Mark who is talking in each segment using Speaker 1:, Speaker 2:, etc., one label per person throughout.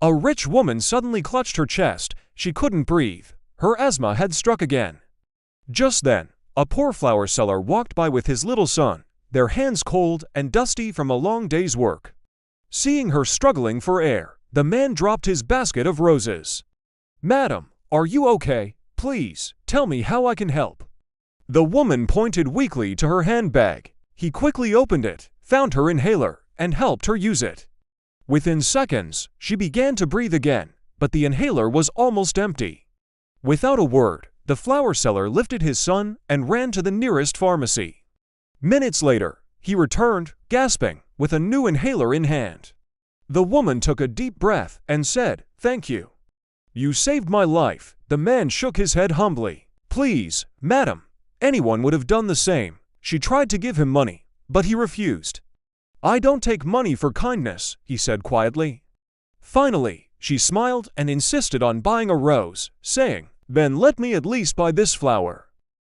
Speaker 1: A rich woman suddenly clutched her chest. She couldn't breathe. Her asthma had struck again. Just then, a poor flower seller walked by with his little son, their hands cold and dusty from a long day's work. Seeing her struggling for air, the man dropped his basket of roses. "Madam, are you okay? Please, tell me how I can help." The woman pointed weakly to her handbag. He quickly opened it, found her inhaler, and helped her use it. Within seconds, she began to breathe again, but the inhaler was almost empty. Without a word, the flower seller lifted his son and ran to the nearest pharmacy. Minutes later, he returned, gasping, with a new inhaler in hand. The woman took a deep breath and said, "Thank you. You saved my life." The man shook his head humbly. "Please, madam." Anyone would have done the same. She tried to give him money, but he refused. "I don't take money for kindness," he said quietly. Finally, she smiled and insisted on buying a rose, saying, "Then let me at least buy this flower.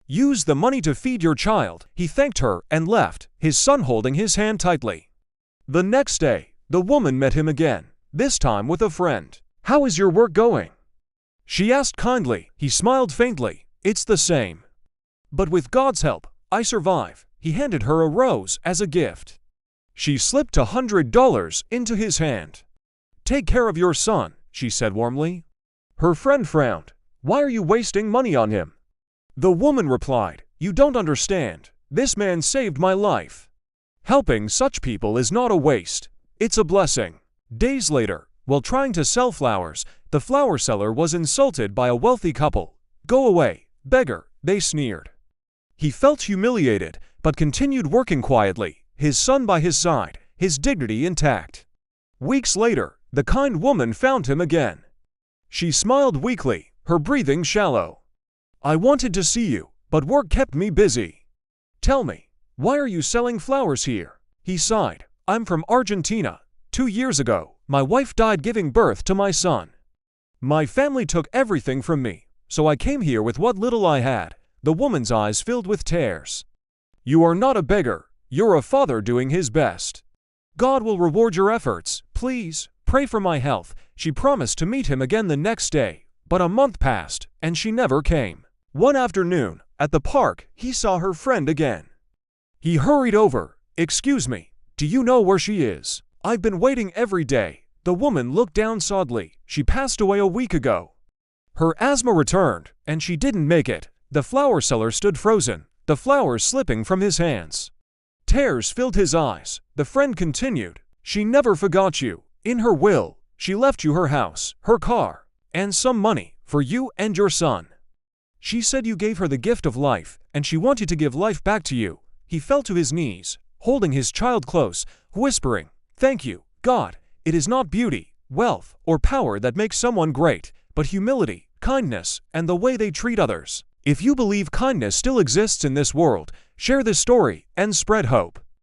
Speaker 1: Use the money to feed your child." He thanked her and left, his son holding his hand tightly. The next day, the woman met him again, this time with a friend. "How is your work going?" she asked kindly. He smiled faintly. "It's the same. But with God's help, I survive." He handed her a rose as a gift. She slipped $100 into his hand. "Take care of your son," she said warmly. Her friend frowned. "Why are you wasting money on him?" The woman replied, "You don't understand. This man saved my life. Helping such people is not a waste. It's a blessing." Days later, while trying to sell flowers, the flower seller was insulted by a wealthy couple. "Go away, beggar," they sneered. He felt humiliated, but continued working quietly, his son by his side, his dignity intact. Weeks later, the kind woman found him again. She smiled weakly, her breathing shallow. "I wanted to see you, but work kept me busy. Tell me, why are you selling flowers here?" He sighed. "I'm from Argentina. 2 years ago, my wife died giving birth to my son. My family took everything from me, so I came here with what little I had." The woman's eyes filled with tears. "You are not a beggar, you're a father doing his best. God will reward your efforts. Please, pray for my health." She promised to meet him again the next day, but a month passed, and she never came. One afternoon, at the park, he saw her friend again. He hurried over. "Excuse me, do you know where she is? I've been waiting every day." The woman looked down sadly. "She passed away a week ago. Her asthma returned, and she didn't make it." The flower seller stood frozen, the flowers slipping from his hands. Tears filled his eyes. The friend continued, "She never forgot you. In her will, she left you her house, her car, and some money for you and your son. She said you gave her the gift of life, and she wanted to give life back to you." He fell to his knees, holding his child close, whispering, "Thank you, God. It is not beauty, wealth, or power that makes someone great, but humility, kindness, and the way they treat others." If you believe kindness still exists in this world, share this story and spread hope.